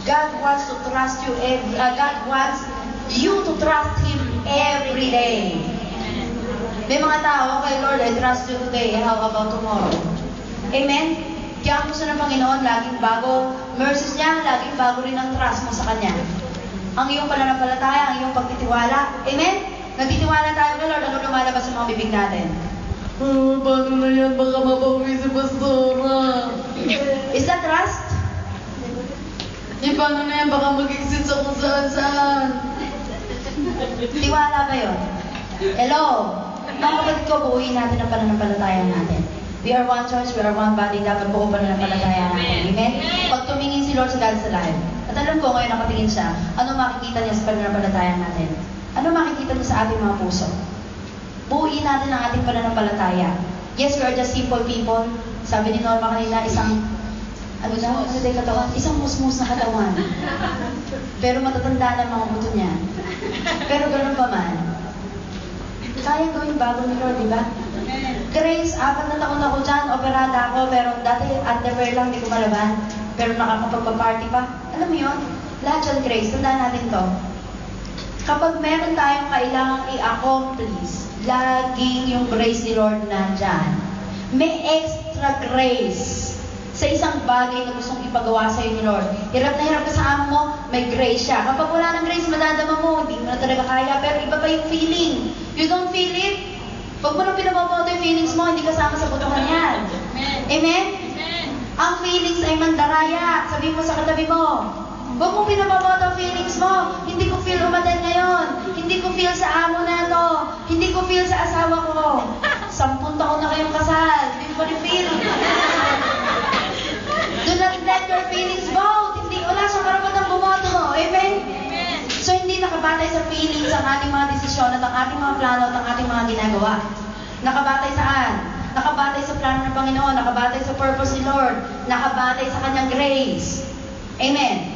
God wants to trust you God wants you to trust Him every day. May mga tao, okay Lord, I trust you today. How about tomorrow? Amen? Kaya ang gusto ng Panginoon, laging bago. Mercies niya, laging bago rin ang trust mo sa Kanya. Ang iyong pananampalataya, ang iyong pagtitiwala. Amen? Nagtitiwala tayo kay Lord, ano lumalabas sa mga bibig natin? Paano na yan? Baka mabawi si Pastora. Is that trust? Paano na yan? Baka mag-exit sa kung saan-saan. Tiwala ba yun? Hello? Mga kapatid ko, buuin natin ang pananampalataya natin. We are one church, we are one body, dapat buo pananampalataya natin. Amen? Pag tumingin si Lord sa God's life, at alam ko ngayon nakatingin siya, ano makikita niya sa pananampalataya natin? Ano makikita niya sa ating mga puso? Buuin natin ang ating pananampalataya. Yes, we are just simple people. Sabi ni Norma kanina, isang isang musmus na katawan. Pero matatanda na mga buto niya. Pero ganun pa man, kaya gawin bago ni Lord, di ba? Grace, 4 na taon ako dyan, operada ako, pero dati underwear lang, di ko malaban. Pero nakakapagpa-party pa. Alam mo yun? Lahat yan, Grace, tandaan natin to. Kapag meron tayong kailangang i-accomplish, laging yung grace ni Lord nandyan. May extra grace sa isang bagay na gustong ipagawa sa'yo ni Lord. Hirap na hirap ka sa amo mo, may grace siya. Kapag wala ng grace, madadama mo, hindi mo na talaga kaya, pero iba pa yung feeling. You don't feel it? Pag mo nang pinapamoto yung feelings mo, hindi kasama sa butuhan yan. Amen? Ang feelings ay mandaraya. Sabihin mo sa katabi mo, huwag mong pinapamoto ang feelings mo. Hindi ko feel umaten ngayon. Hindi ko feel sa amo na to. Hindi ko feel sa asawa ko. 10 taon na kayong kasal. Hindi ko feel. Do not let your feelings vote. Hindi, wala siyang karapatang bumoto. Amen? So, hindi nakabatay sa feelings ang ating mga desisyon at ang ating mga plano at ang ating mga ginagawa. Nakabatay saan? Nakabatay sa plano ng Panginoon. Nakabatay sa purpose ni Lord. Nakabatay sa Kanyang grace. Amen?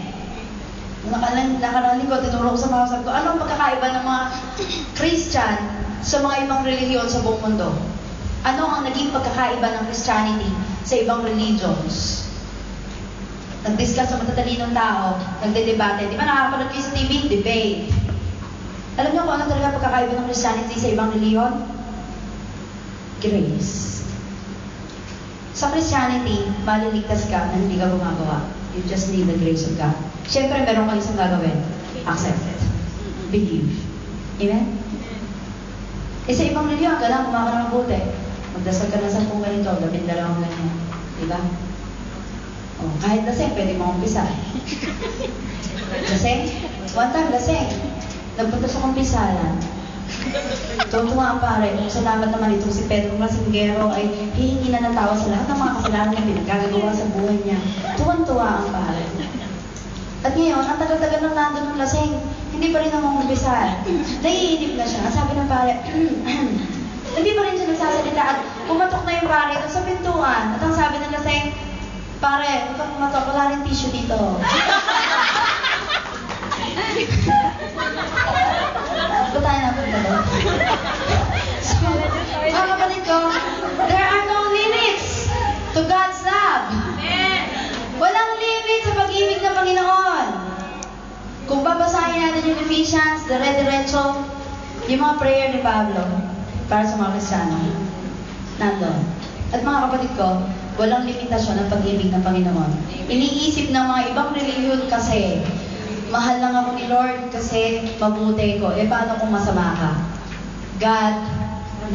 Nakaraan ko, tinuro ko sa mga sabi ko, ano ang pagkakaiba ng mga Christian sa mga ibang relihiyon sa buong mundo? Ano ang naging pagkakaiba ng Christianity sa ibang religions? Nag-discuss sa matatalinong tao, nagde-debate. Di ba nakakapanood kayo sa TV? Debate. Alam niyo kung ano talaga pagkakaiba ng Christianity sa ibang reliyon? Grace. Sa Christianity, maliligtas ka na hindi ka gumagawa. You just need the grace of God. Siyempre, meron kang isang gagawin. Accept it. Believe. Amen? Sa ibang reliyon, ka lang, kumaka ng mabuti. Magdasal ka na 10 ganito, 12 ganyan. Diba? Kahit laseng, pwede mo umpisa. Laseng? One time, laseng. Nagpunta sa kumpisalan. Tuwa ang pare. Salamat naman itong si Pedro Masinggero ay hihingi na ng tawa sa lahat ng mga kasalanan na pinagkagagawa sa buhay niya. Tuwan-tuwa ang pare. At ngayon, ang tagal-tagal nang nandun ng laseng, hindi pa rin namumpisahan. Naiinip na siya. Sabi ng pare, hindi pa rin siya nagsasalita at pumatok na yung pare doon sa pintuan. At ang sabi ng laseng, pare, huwag kang pumatok, wala rin tissue dito. Ba't tayo napunta doon? So, mga kapatid ko, there are no limits to God's love. Walang limit sa pag-ibig ng Panginoon. Kung babasahin natin yung Ephesians, dire-diretso, yung mga prayer ni Pablo para sa mga Kristiyano, nandun. At mga kapatid ko, walang limitasyon ang pag-ibig ng Panginoon. Iniisip ng mga ibang reliyon kasi, mahal lang ako ni Lord kasi mabuti ko. Paano kung masama ka? God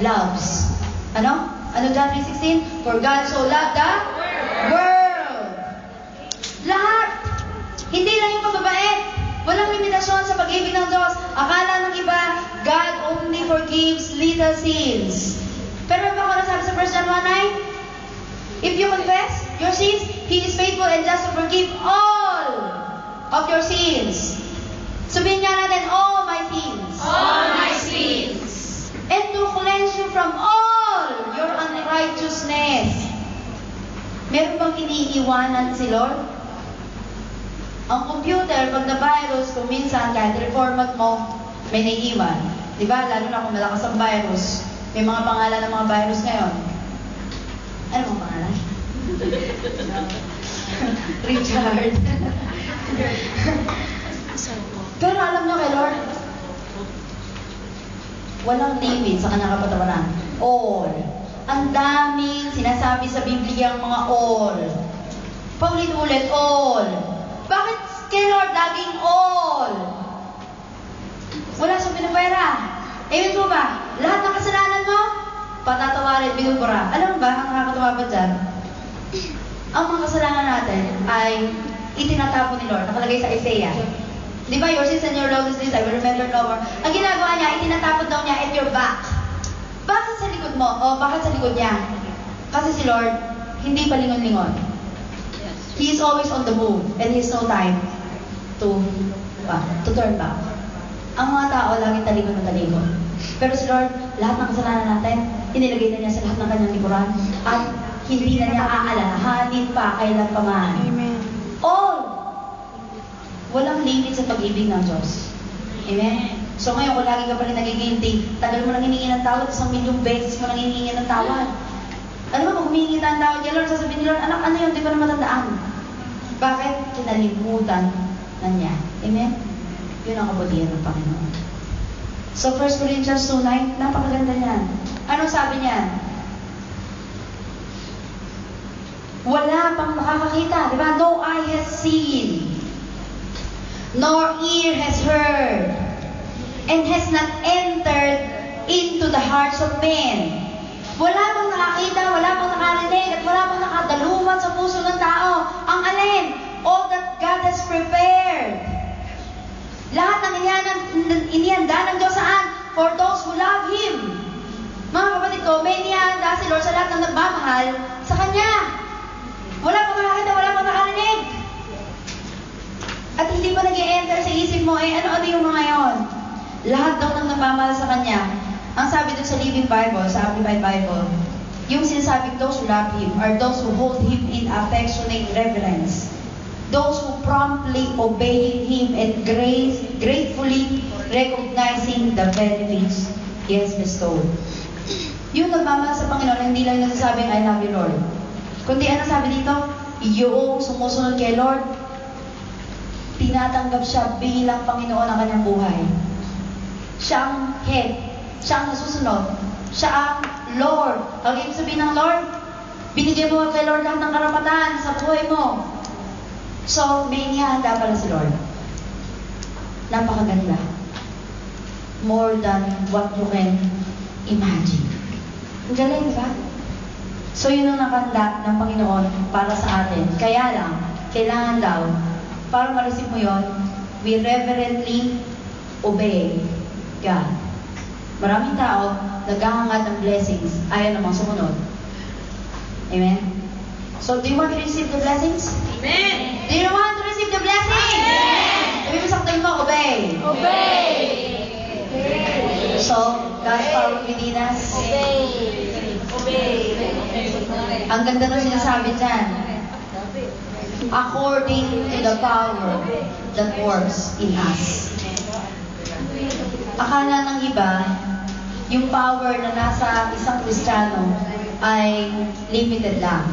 loves. Ano? Ano John 3:16? For God so loved the world. Lahat. Hindi lang yung pababait. Walang limitasyon sa pag-ibig ng Diyos. Akala ng iba, God only forgives little sins. Pero ba ako nasabi sa 1 John 1:9? If you confess your sins, He is faithful and just to forgive all of your sins. Sabihin nga natin, all my sins. All my sins. And to cleanse you from all your unrighteousness. Meron bang iniiwanan si Lord? Ang computer, pag na-virus, kung minsan, kahit reformat mo, may naiiwan. Diba? Lalo na kung malakas ang virus. May mga pangalan ng mga virus ngayon. Ano mga pangalan? Richard. Pero alam nyo kay Lord, walang limit sa kanyang kapatawaran. All. Ang daming sinasabi sa Biblia ang mga all. Paulit-ulit, all. Bakit kay Lord laging all? Wala siyang pinapera. Ewan ko ba, lahat ng kasalanan mo, patatawarin, binubura. Alam mo ba, ang nakakatawa ba dyan? Ang mga kasalanan natin ay itinatapon ni Lord. Nakalagay sa Isaiah. Di ba, your sins and your losses this, I will remember no more. Ang ginagawa niya, itinatapon daw niya at your back. Bakit sa likod mo? O bakit sa likod niya? Kasi si Lord, hindi pa lingon-lingon. He is always on the move and he has no time to turn back. Ang mga tao, laging talikod na talikod. Pero si Lord, lahat ng kasalanan natin, inilagay na niya sa lahat ng kanyang likuran at hindi na niya aalalahanin pa kailan pa man. Amen. All! Walang limit sa pag-ibig ng Diyos. Amen? So ngayon, kung lagi ka pa rin nagigilty, tagal mo nang hiningi ng tawad, 1,000,000 beses mo nang hiningi ng tawad. Ano ba, kung humingi ng tawad yan, Lord, sasabihin ni Lord, anak, ano yun? Di ko na matandaan. Bakit? Kinalimutan na niya. Amen? Yun ang kabutihan ng Panginoon. So 1 Corinthians 2:9, napakaganda niyan. Anong sabi niyan? Wala pang nakakakita, di ba? No eye has seen, nor ear has heard, and has not entered into the hearts of men. Wala pang nakakita, wala pang nakarinig, at wala pang nakadaluman sa puso ng tao. Ang alin? All that God has prepared. Lahat ng inihanda ng Diyos saan? For those who love Him. Mga kapatid ko, may inihanda si Lord sa lahat ng nagmamahal sa Kanya. Wala pang nakakita, wala pang nakarinig. At hindi pa nag-i-enter sa isip mo, ano yung mga yon? Lahat daw ng nagmamahal sa Kanya. Ang sabi dun sa Living Bible, sa Amplified Bible, yung sinasabing those who love Him are those who hold Him in affectionate reverence. Those who promptly obeying Him and gratefully recognizing the benefits He has bestowed. Yung nagmamahal sa Panginoon, hindi lang nasasabing, I love you, Lord. Kundi ano sabi dito? Yung sumusunod kay Lord, tinatanggap siya bilang Panginoon ng kanyang buhay. Siya ang head. Siya ang nasusunod. Siya ang Lord. Ang ibig sabihin ng Lord, binigay mo kay Lord lahat ng karapatan sa buhay mo. So, may inihanda pala si Lord. Napakaganda. More than what you can imagine. Ang galing, di ba? So, yun ang nakanda ng Panginoon para sa atin. Kaya lang, kailangan daw, para ma-receive mo yun, we reverently obey God. Maraming tao, naghahangad ng blessings, ayaw namang sumunod. Amen? So, do you want to receive the blessings? Amen. Do you want to receive the blessings? Amen. Sabi mo sa katabi mo, obey. Obey. So, God's power within us. Obey. Obey. Ang ganda na sinasabi dyan. According to the power that works in us. Akala ng iba, yung power na nasa isang Kristiyano ay limited lang.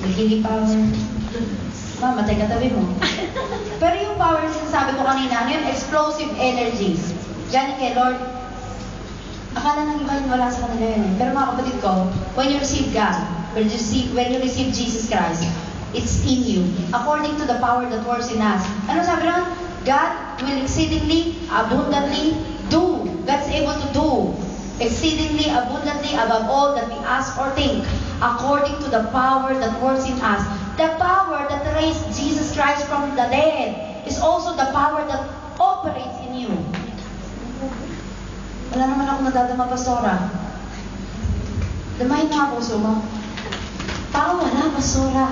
Nagiging power. Mamatay ka tabi mo. Pero yung power na sinasabi ko kanina, ano yun? Explosive energies. Galing kay Lord. Akala ng iba yun wala sa kanila yun. Pero mga kapatid ko, when you receive God, when you receive Jesus Christ, it's in you. According to the power that works in us. Ano sabi naman? God will exceedingly, abundantly do. God's able to do exceedingly, abundantly, above all that we ask or think, according to the power that works in us. The power that raised Jesus Christ from the dead is also the power that operates in you. Wala naman ako nadadama, Pastora. Damahin mo ang puso mo. Parang wala, Pastora.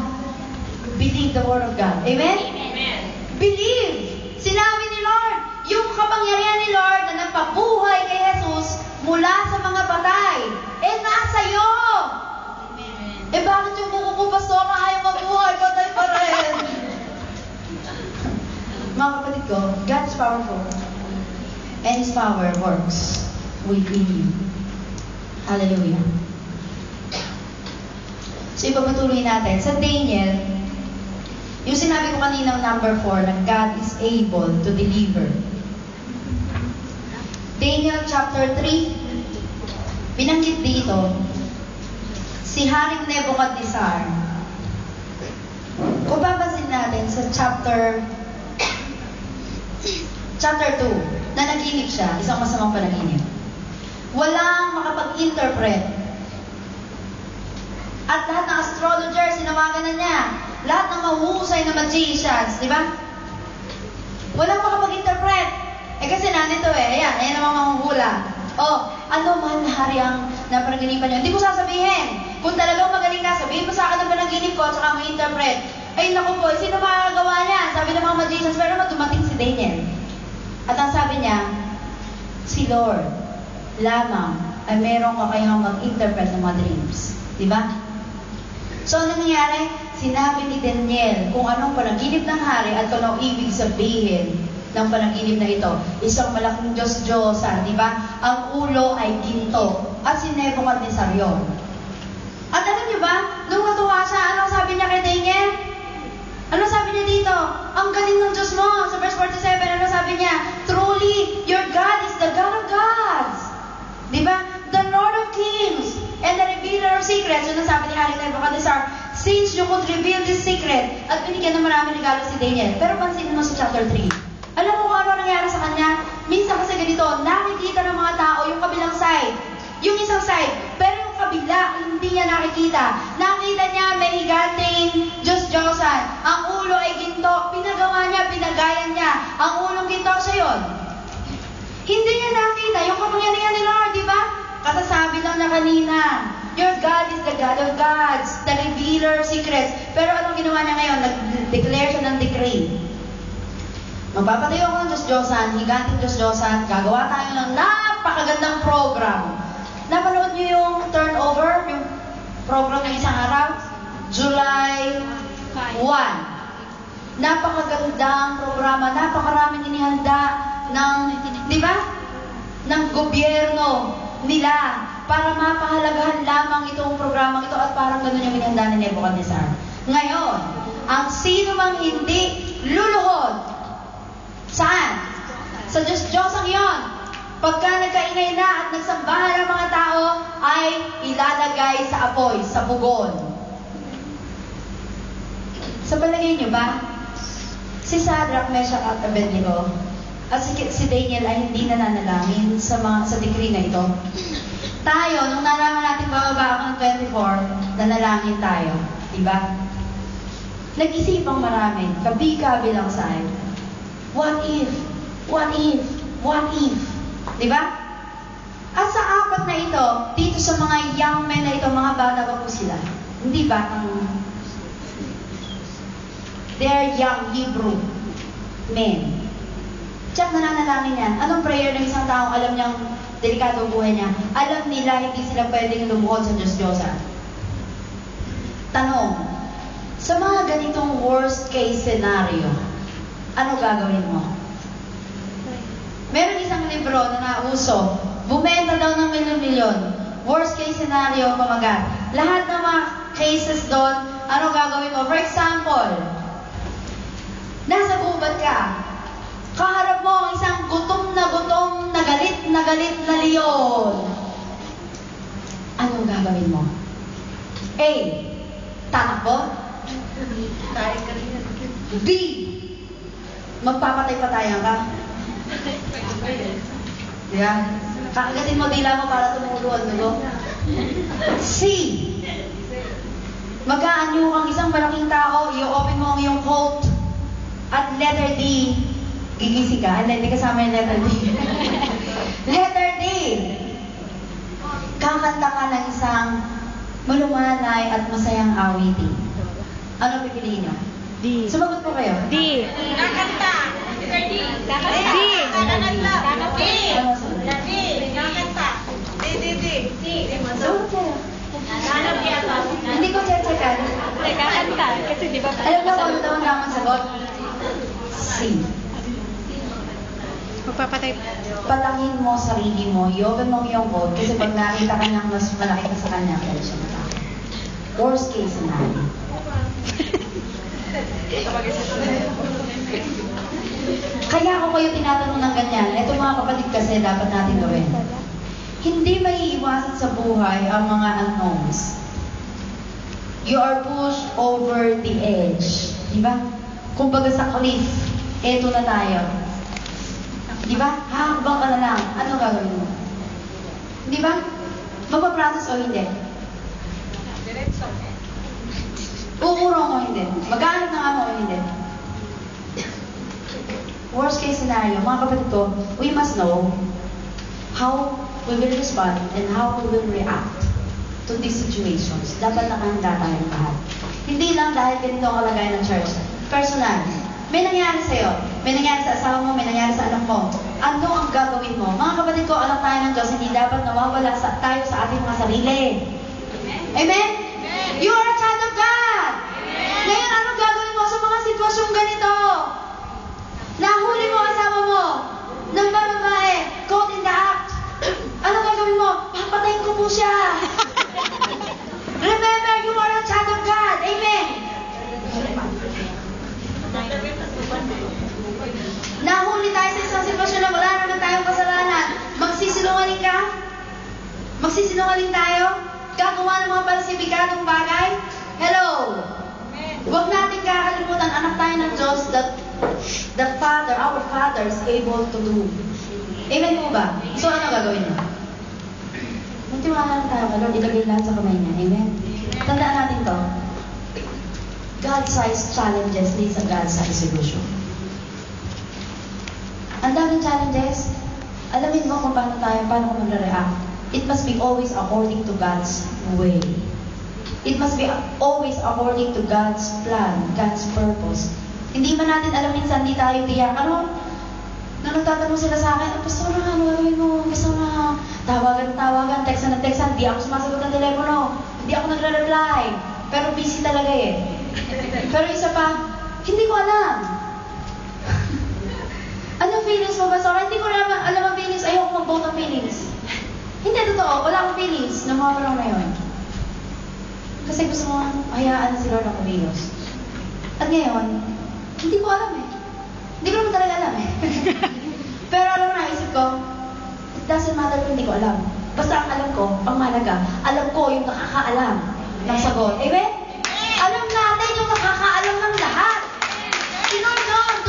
Believe the Word of God. Amen? Amen. Believe! Sinabi ni Lord, yung kapangyarihan ni Lord na nagpabuhay kay Jesus mula sa mga patay, nasa iyo! Amen. Bakit yung buko ko, Pastora, ayaw mabuhay, patay pa rin? Mga kapatid ko, God is powerful. And His power works within you. Hallelujah. So, ipagpatuloy natin. Sa Daniel, Yung sinabi ko kaninang number 4, na God is able to deliver. Daniel chapter 3, binanggit dito, si Haring Nebuchadnezzar. Kung babasin natin sa chapter 2, na naginip siya, isang masamang panaginip. Walang makapag-interpret. At lahat ng astrologers, sinawagan na niya. Lahat ng mahuhusay na magicians, di ba? Walang makapag-interpret. Kasi nandito ayan ang mga manghuhula. Ano man na hari ang napanaginipan niyo? Hindi ko sasabihin. Kung talagang magaling ka, sabihin mo sa akin ang panaginip ko at saka mag-interpret. Ay naku po, sino makakagawa niya? Sabi ng mga magicians, pero dumating si Daniel. At ang sabi niya, si Lord lamang ay merong kakayahang mag-interpret ng mga dreams. Di ba? So, ano nangyari? Sinabi ni Daniel kung anong panaginip ng hari at kung anong ibig sabihin ng panaginip na ito. Isang malaking Diyos-Diyosan, di ba? Ang ulo ay ginto. At si Nebuchadnezzar yun. At alam niyo ba, nung natuwa siya, anong sabi niya kay Daniel? Ano sabi niya dito? Ang galing ng Diyos mo. Sa verse 47, ano sabi niya? Truly, your God is the God of gods. Di ba? The Lord of kings and the revealer of secrets. Yun ang sabi ni Haring Nebuchadnezzar, since you could reveal this secret, at binigyan ng maraming regalo si Daniel. Pero pansinin mo sa chapter 3. Alam mo kung ano nangyari sa kanya? Minsan kasi ganito, nakikita ng mga tao yung kabilang side. Yung isang side. Pero yung kabila, hindi niya nakikita. Nakita niya may higanting Diyos-Diyosan. Ang ulo ay ginto. Pinagawa niya, pinagayan niya. Ang ulong ginto siya yun. Hindi niya nakita yung kapangyarihan ni Lord, di ba? Kasasabi lang na kanina, your God is the God of gods, the revealer of secrets. Pero anong ginawa niya ngayon? Nag-declare siya ng decree. Magpapatayo ako ng Diyos-Diyosan, higanting Diyos-Diyosan, gagawa tayo ng napakagandang program. Napanood niyo yung turnover, yung program ng isang araw? July 1. Napakagandang programa, napakaraming inihanda ng, di ba? Ng gobyerno nila para mapahalagahan lamang itong programang ito at parang ganun yung inihanda ni Nebuchadnezzar. Ngayon, ang sino mang hindi luluhod, saan? Sa Diyos-Diyosang iyon. Pagka nagkaingay na at nagsambahan ang mga tao, ay ilalagay sa apoy, sa pugon. Sa palagay niyo ba, si Shadrach, Meshach at Abednego, at si Daniel ay hindi nananalangin sa decree na ito? Tayo, nung nalaman natin bababa ako ng 24, nanalangin tayo. Diba? Nag-isipang marami, kabi-kabilang side. What if? What if? What if? Diba? At sa apat na ito, dito sa mga young men na ito, mga bata pa po sila. Hindi batang... They're young Hebrew men. Tsak nananalangin yan. Anong prayer ng isang taong alam niyang delikado ang buhay niya? Alam nila hindi sila pwedeng lumuhod sa Diyos-Diyosan. Tanong, sa mga ganitong worst case scenario, ano gagawin mo? Meron isang libro na nauso, bumenta daw ng milyon-milyon. Worst case scenario, pamagat. Lahat ng mga cases doon, ano gagawin mo? For example, nasa gubat ka. Kaharap mo ang isang gutom, na galit na leon. Anong gagawin mo? A. Tatakbo. B. Magpapatay-patayan ka. Yeah. Kakagatin mo dila mo para tumulo ang dugo. C. Mag-aanyo kang isang malaking tao, i-open mo ang iyong coat. At letter D, gigising ka. Hindi kasama yung letter D. Letter D. Kakanta ka ng isang malumanay at masayang awitin. Ano pipiliin nyo? D. Sumagot po kayo. D. Kakanta. Letter D. D. Kakanta. D. Ano sagot? D. Kakanta. D. Sumagot kayo. Hanap yata. Hindi ko check-checkan. Kakanta. Kasi di ba? Alam mo kung ano daw ang tamang sagot? C. Magpapatay. Palakin mo sarili mo, i-open mo ang iyong code kasi pag nakita ka niyang mas malaki ka sa kanya, pwede siya matakot. Worst case scenario. Kaya ako kayo tinatanong ng ganyan. Ito mga kapatid kasi dapat natin gawin. Hindi maiiwasan sa buhay ang mga unknowns. You are pushed over the edge. Di ba? Kumbaga sa cliff, eto na tayo. Di ba? Hakbang ka na lang. Ano gagawin mo? Di ba? Magpa-process o hindi? Diretso. Uurong o hindi? Mag-aanap na nga mo o hindi? Worst case scenario, mga kapatid ko, we must know how we will respond and how we will react to these situations. Dapat nakahanda tayong lahat. Hindi lang dahil ganito ang kalagayan ng church. Personal. May nangyari sa'yo. May nangyari sa asawa mo, may nangyari sa anak mo. Ano ang gagawin mo? Mga kapatid ko, anak tayo ng Diyos, hindi dapat nawawala tayo sa ating mga sarili. Amen? You are a child of God. Ngayon, anong gagawin mo sa mga sitwasyong ganito? Nahuli mo asawa mo ng babae, caught in the act. Ano gagawin mo? Papatayin ko po siya. Remember, you are a child of God. Amen. Nahuli tayo sa isang sitwasyon na wala naman tayong kasalanan. Magsisinungaling ka? Magsisinungaling tayo? Gagawa ng mga palsibikadong bagay? Hello! Huwag natin kakalimutan, anak tayo ng Diyos that the Father, our Father is able to do. Amen po ba? So ano gagawin mo? Magtiwala lang tayo kay Lord, ilagay lahat sa kamay niya. Amen? Tandaan natin to. God-sized challenges leads a God-sized solution. Ang daming challenges, alamin mo kung paano ko magre-react. It must be always according to God's way. It must be always according to God's plan, God's purpose. Hindi man natin alam minsan, hindi tayo tiyak. Ano? Nung nagtatanong sila sa akin, Pastor, ano gagawin mo? Gusto na tawagan, textan, di ako sumasagot ng telepono. Hindi ako nagre-reply. Pero busy talaga eh. Pero isa pa, hindi ko alam. Ano feelings mo ba? So, hindi ko alam ang feelings. Ayoko mag-vote ng feelings. Hindi, totoo. Wala akong feelings ng mga panahon na yun. Kasi gusto mo hayaan na si Lord ang kumilos. At ngayon, hindi ko alam eh. Hindi ko naman talaga alam eh. Pero alam mo na, isip ko, it doesn't matter kung hindi ko alam. Basta ang alam ko, ang mahalaga, alam ko yung nakakaalam ng sagot. Amen? Alam natin yung nakakaalam ng lahat. Do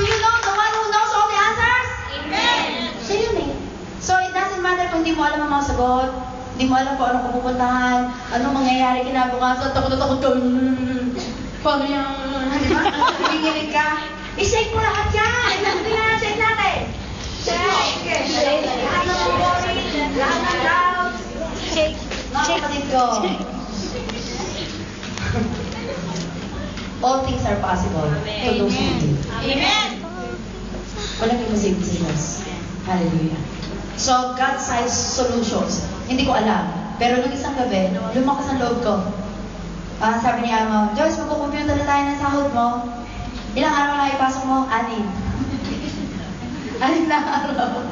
you know the one who knows all the answers? Amen! Siya yun eh. So it doesn't matter kung hindi mo alam ang mga sagot, hindi mo alam kung ano pupuntahan, ano mangyayari kinabukasan, takot ka, paano yung, di ba? Hingilig ka. I-shake mo lahat yan! Tingnan na, shake natin! Shake! Shake! Lahat ng worry, lahat ng doubt. Shake. Mga kapatid ko. All things are possible to those who believe. Amen. Walang imposible sa Diyos. Hallelujah. So, God-sized solutions. Hindi ko alam. Pero nung isang gabi, lumakas ang loob ko. Sabi ni Ama, Joyce, magkukomputer na tayo ng sahod mo. Ilang araw na ipasok mo? 6. 6 na araw.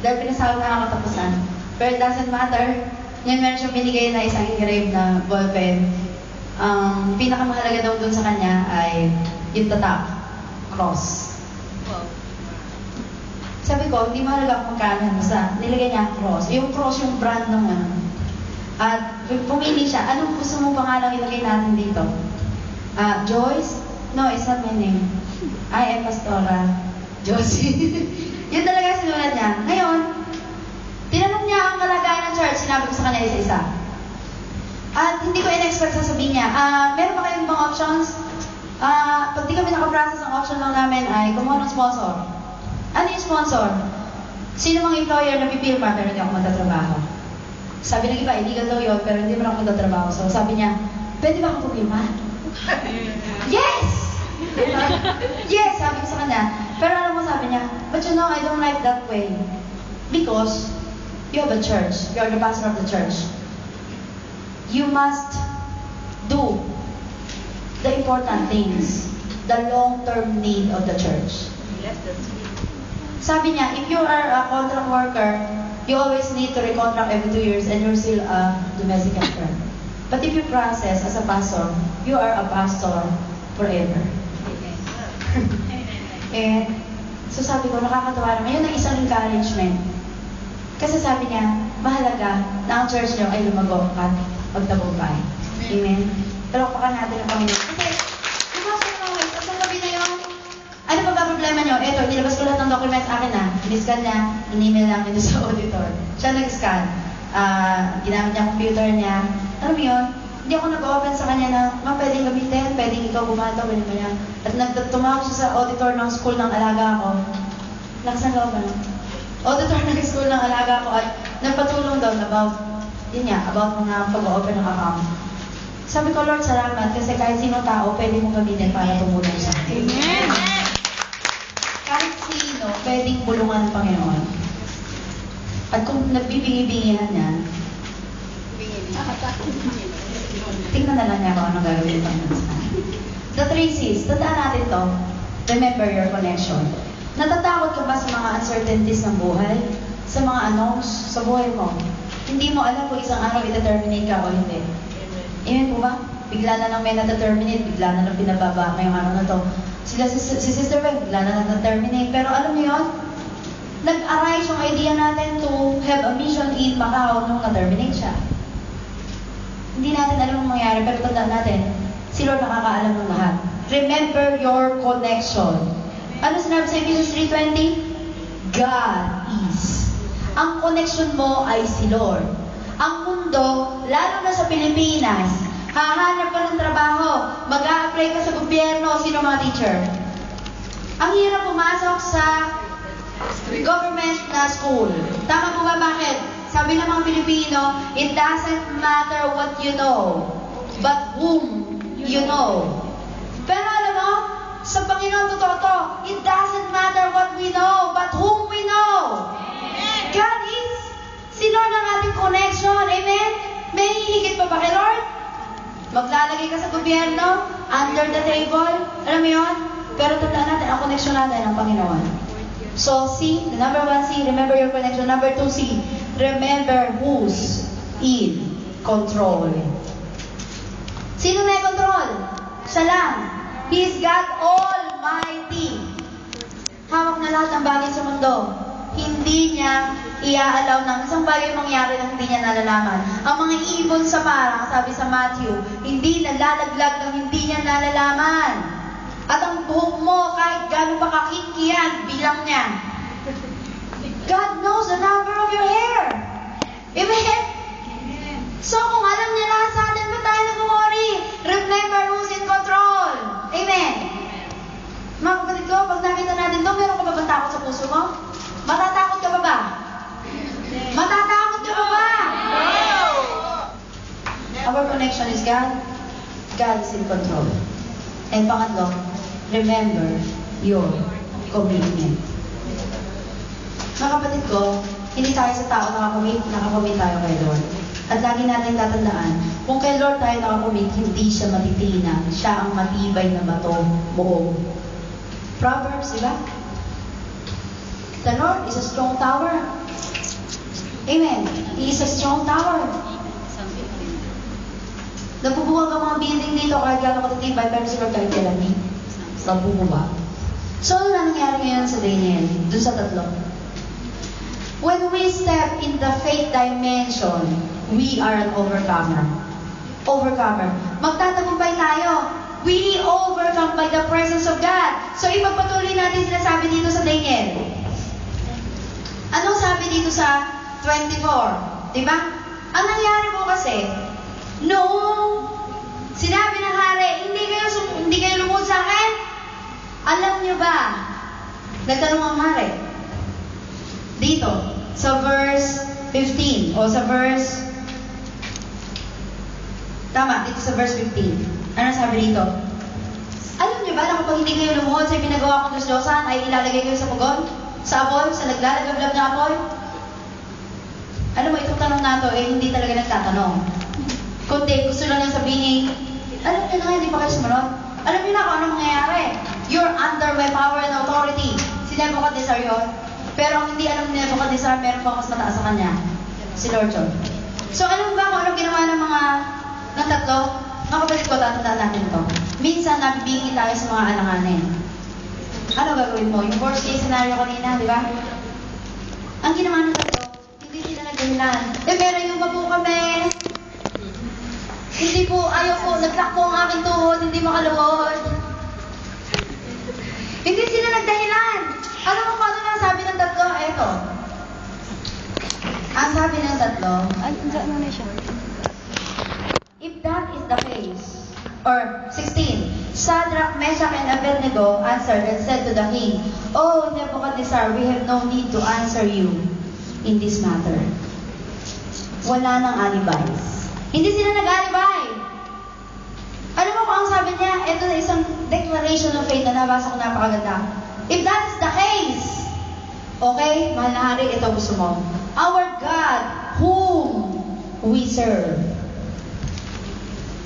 Dahil pinasahod na ako katapusan. Pero it doesn't matter. Ngayon meron siyang binigay na isang engraved na ballpen. Pinakamahalaga daw dun sa kanya ay yung tatak. Cross. Sabi ko, hindi mahalaga kung magkano. Basta nilagay niya cross. Yung cross yung brand ng ano. At pumili siya, anong gusto mong pangalang ilagay natin dito? Joyce? No, it's not my name. I am Pastora Josie. Yun talaga sinulat niya. Ngayon, tinanong niya ang kalagayan ng church, sinabi ko sa kanya isa-isa. At hindi ko in-expect sasabihin niya, meron ba kayong ibang options? Pag di kami nakaprocess, ang option lang namin ay kumuha ng sponsor. Ano yung sponsor? Sino mga employer na pipirma pero hindi ako magtatrabaho? Sabi ng iba, illegal daw yun, pero hindi mo ako magtatrabaho. So sabi niya, pwede ba ako pipirma? Yes! Yes, sabi ko sa kanya. Pero alam mo, sabi niya, but you know, I don't like that way. Because you have a church. You are the pastor of the church. You must do the important things, the long-term need of the church. Sabi niya, if you are a contract worker, you always need to recontract every 2 years and you're still a domestic helper. But if you process as a pastor, you are a pastor forever. And, so sabi ko, nakakatawa naman. Yun ang isang encouragement. Kasi sabi niya, mahalaga na ang church niyo ay lumago at magtagumpay. Amen? Pero pakan natin ang Panginoon. Kasi, lumasok mga ways, at ang gabi na yun, ano pa ba problema niyo? Eto, nilabas ko lahat ng documents akin na. In-scan niya, in-email namin sa auditor. Siya nag-scan. Ginamit niya computer niya. Alam mo yun? Hindi ako nag-open sa kanya na, pwedeng gamitin, pwedeng ikaw bumato, pwedeng ba yan. At tumawag siya sa auditor ng school ng alaga ko. Lakas ng loob, ano? Auditor ng school ng alaga ko at nagpatulong doon about, yun nga, about mga pag-open ng account. Sabi ko, Lord, salamat kasi kahit sino tao, pwede mong gamitin para tumulong sa akin. Amen. Kahit sino, pwedeng bulungan ng Panginoon. At kung nagbibingi-bingihan yan, tingnan na lang niya kung anong gagawin ng Panginoon sa akin. The 3 C's, tandaan natin to. Remember your connection. Natatakot ka ba sa mga uncertainties ng buhay? Sa mga unknowns sa buhay mo? Hindi mo alam kung isang araw i-determinate ka o hindi. Amen po ba? Bigla na lang may na-determinate, bigla na lang pinababa ngayong araw na to. Si Sister Web, bigla na lang na-terminate. Pero alam mo yun? Nag-arise yung idea natin to have a mission in Macau nung na-terminate siya. Hindi natin alam ang mangyari, pero tandaan natin, si Lord nakakaalam ng lahat. Remember your connection. Ano sinabi sa Ephesians 3:20? God is. Ang connection mo ay si Lord. Ang mundo, lalo na sa Pilipinas, hahanap ka ng trabaho, mag-a-apply ka sa gobyerno, sino mga teacher? Ang hirap pumasok sa government na school. Tama po ba? Bakit? Sabi ng mga Pilipino, it doesn't matter what you know, but whom you know. Pero alam mo, sa Panginoon totoo to, it doesn't matter what we know, but whom we know. God is. Si Lord ang ating connection. Amen? May hihigit pa ba kay Lord? Maglalagay ka sa gobyerno, under the table. Alam mo yun? Pero tandaan natin, ang connection natin ang Panginoon. So, C, the number 1 C, remember your connection. Number 2 C, remember who's in control. Sino may control? Siya lang. He is God Almighty. Hawak na lahat ng bagay sa mundo. Hindi niya i-allow ng isang bagay mangyari na hindi niya nalalaman. Ang mga ibon sa parang, sabi sa Matthew, hindi nalalaglag ng hindi niya nalalaman. At ang buhok mo, kahit gano'n pa kakikiyan, bilang niya. God knows the number of your hair. Amen? So, kung alam niya lahat sa atin, ba't tayo nag-worry? Remember who's in control. Amen? Mga kapatid ko, pag nakita natin ito, meron ka ba bang takot sa puso mo? Matatakot ka pa ba? Matatakot ka pa ba? Our connection is God. God is in control. And pangatlo, remember your commitment. Mga kapatid ko, hindi tayo sa tao nakakomit tayo kay Lord. At lagi natin tatandaan, kung kay Lord tayo nakakomit, hindi siya matitinag. Siya ang matibay na bato buong. Proverbs, diba? The Lord is a strong tower. Amen. He is a strong tower. Nabubuwag ang mga building dito kahit gano'n katitibay, pero si Lord kahit kailan eh. Nabubuwag. So, ano na nangyari ngayon sa Daniel? Dun sa tatlo. When we step in the faith dimension, we are an overcomer. Overcomer. Magtatagumpay tayo. We overcome by the presence of God. So, ipagpatuloy natin sinasabi dito sa Daniel. Anong sabi dito sa 24? Diba? Ang nangyari po kasi, noong sinabi ng hari, hindi kayo lumuhod sa akin, alam nyo ba, nagtanong ang hari, dito, sa verse 15, o sa verse, tama, dito sa verse 15. Ano sabi dito? Alam nyo ba na kapag hindi kayo lumuhod sa pinagawa kong Diyos-Diyosan, ay ilalagay kayo sa pugon? Sa apoy? Sa naglalagablab na apoy? Alam mo, itong tanong na to, hindi talaga nagtatanong. Kundi, gusto lang niyang sabihin, alam niyo na, hindi pa kayo sumunod? Alam niyo na kung anong mangyayari. You're under my power and authority. Si Nebuchadnezzar yun. Pero ang hindi alam ni Nebuchadnezzar, meron pa mas mataas sa kanya. Si Lord John. So, alam mo ba kung anong ginawa ng tatlo? Mga kapatid ko, tatandaan natin ito. Minsan, nabibingin tayo sa mga alanganin. gagawin mo? Yung worst case scenario kanina, di ba? Ang ginawa ng tatlo, hindi sila nagdahilan. Pero yung pa po kami, hindi po, ayaw po, naglock po ang aking tuhod, hindi makaluhod. Hindi sila nagdahilan. Alam mo kung ano na sabi ng tatlo? Eto. Ang sabi ng tatlo, Ano na siya? if that is the case, or 16, Shadrach, Meshach, and Abednego answered and said to the king, O Nebuchadnezzar, we have no need to answer you in this matter. Wala nang alibis. Hindi sila nag-alibay. Alam mo kung ang sabi niya, ito na isang declaration of faith na nabasa ko napakaganda. If that is the case, okay, mahal na hari, ito gusto mo. Our God, whom we serve.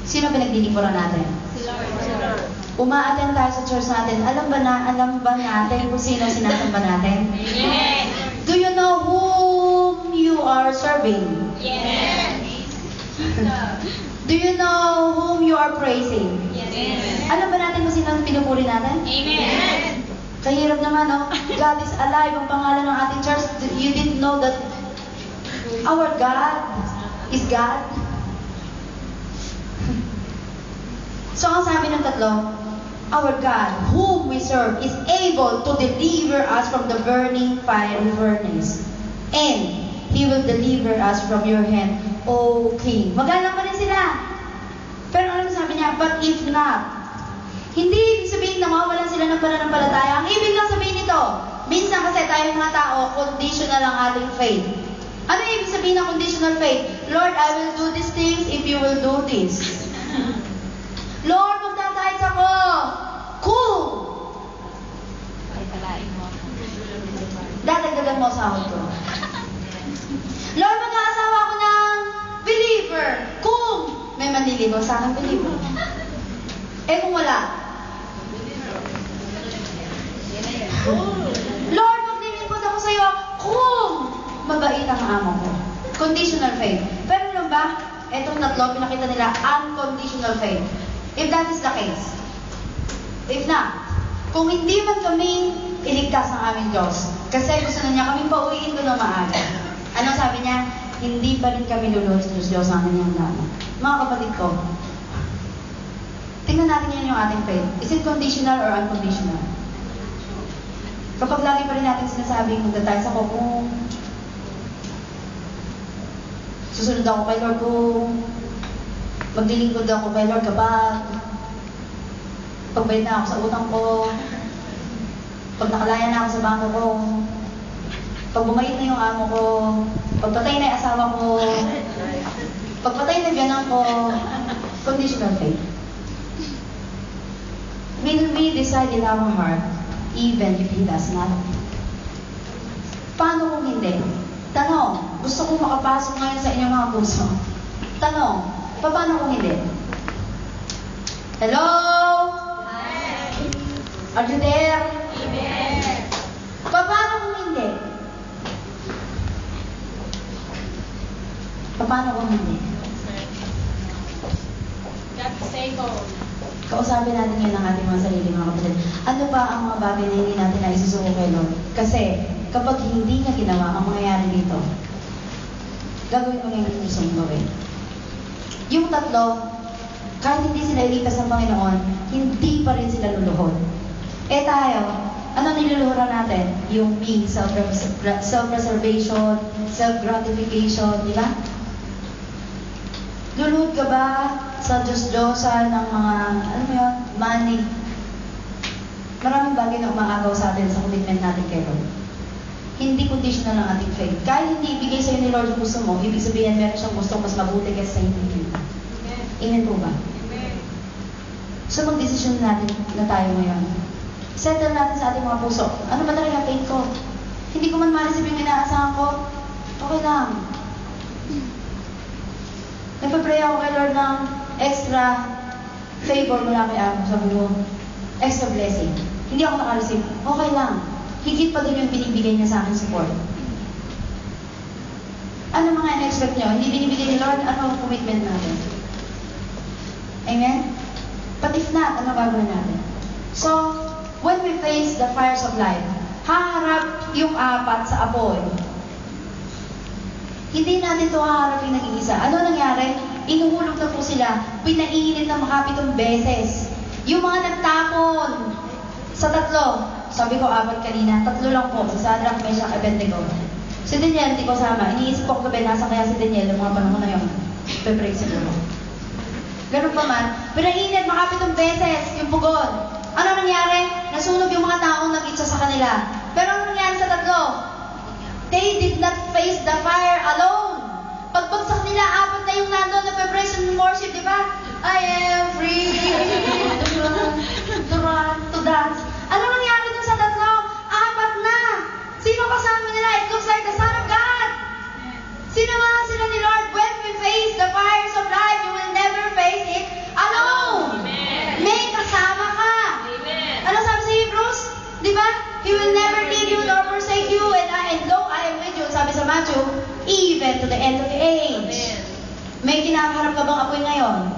Sino pinaglilipuran natin? Si Lord. Uma-attend tayo sa church natin. Alam ba natin kung sino sinasamba natin? Yes. Do you know whom you are serving? Yes. Do you know whom you are praising? Yes. Alam ba natin kung sino ang pinupuri natin? Amen. Kahirap naman, no? God is alive, ang pangalan ng ating church. You didn't know that our God is God? So, ang sabi ng tatlo, our God, whom we serve, is able to deliver us from the burning fiery furnace. And He will deliver us from your hand, O King. Magalang pa rin sila. Pero ano sabi niya? But if not, hindi ibig sabihin na mawawalan sila ng pananampalataya. Ang ibig lang sabihin nito, minsan kasi tayo mga tao, conditional ang ating faith. Ano ibig sabihin ng conditional faith? Lord, I will do these things if you will do this. Lord, magtatayos ako. Cool. Dadagdagan mo sa sahod ko. Lord, mag-aasawa ako ng believer. Kung may manliligaw sa akin, believer. Eh kung wala. Lord, maglilingkod ako sa iyo kung mabait ang amo ko. Conditional faith. Pero alam ba, etong tatlo, pinakita nila unconditional faith. If that is the case. If not, kung hindi man kami iligtas ng aming Diyos, kasi gusto na niya kaming pauwiin doon ng maaga. Ano sabi niya? Hindi pa rin kami luluhod sa Diyos ang kanyang naman. Mga kapatid ko, tingnan natin yan yung ating faith. Is it conditional or unconditional? Kapag lagi pa rin natin sinasabing magtatayos ako kung susunod ako kay Lord, kung maglilingkod ako kay Lord kapag pagbayad na ako sa utang ko, pag nakalaya na ako sa bangko ko, pag bumait na yung amo ko, pagpatay na yung asawa ko, pagpatay na biyanan ko, conditional faith. Will we decide in our heart, even if He does not? Paano kung hindi? Tanong, gusto kong makapasok ngayon sa inyong mga puso. Tanong, paano kung hindi? Hello? Hi. Are you there? Amen. Paano kung hindi? Paano kung hindi? God save all. Kausapin natin yun ang ating mga sarili, mga kapatid. Ano ba ang mga bagay na hindi natin na isusuko kay Lord? Kasi, kapag hindi niya ginawa ang mangyayari dito, gagawin mo ngayon yung gusto mong gawin. Yung tatlo, kahit hindi sila iligtas ng Panginoon, hindi pa rin sila luluhod. Eh tayo, ano niluluhuran natin? Yung me, self-preservation, self-gratification, di ba? Luluhod ka ba sa Diyos-Diyosan ng mga, ano mo yun, money? Maraming bagay na umaagaw sa atin sa commitment natin kay Lord. Hindi conditional ang ating faith. Kahit hindi ibigay sa'yo ni Lord yung gusto mo, ibig sabihin meron siyang gusto mas mabuti kaysa sa hindi. Amen po ba? Amen. So mag-desisyon natin na tayo ngayon. Settle natin sa ating mga puso. Ano ba talaga faith ko? Hindi ko man ma-receive yung inaasahan ko? Okay lang. Nagpa-pray ako kay Lord ng extra favor mula kay Amo. Sabi ko, extra blessing. Hindi ako naka-receive. Okay lang. Higit pa doon yung binibigay niya sa akin support. Ano mga in-expect niyo? Hindi binibigay ni Lord, ano ang commitment natin? Amen? But if not, ano gagawin natin? So, when we face the fires of life, haharap yung apat sa apoy. Hindi natin ito haharapin nag-iisa. Ano nangyari? Inuhulog na po sila. Pinainit ng makapitong beses. Yung mga nagtapon sa tatlo, sabi ko apat kanina, tatlo lang po, si Shadrach, Meshach, Abednego. Si Daniel, hindi ko sama. Iniisip ko gabi, nasa kaya si Daniel, yung mga panahon na yun. Pe-break siguro. Ganun pa man, pinainit makapitong beses yung pugon. Ano nangyari? Nasunog yung mga taong nag-itsa sa kanila. Pero ano nangyari sa tatlo? They did not face the fire alone. Pagbagsak nila, apat na yung nandun na preparation and worship, di ba? I am free to run, to dance. Ano nangyari dun sa tatlo? Apat na. Sino kasama nila? It looks like the Son of God. Sinamahan sila ni Lord. When we face the fires of life, you will never face it alone. May kasama ka. Ano sabi sa Hebrews? Di ba? He will never leave you nor forsake you, and lo, I am with you, sabi sa Matthew, even to the end of the age. May kinakaharap ka bang apoy ngayon?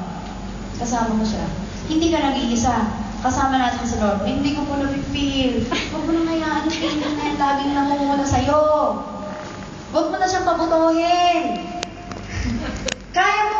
Kasama mo siya. Hindi ka nag-iisa. Kasama natin sa Lord. Hindi ko po na-feel. Huwag mo nang hayaan yung feeling na yan laging namumula sa'yo. Huwag mo na siyang pabutuhin. Kaya mo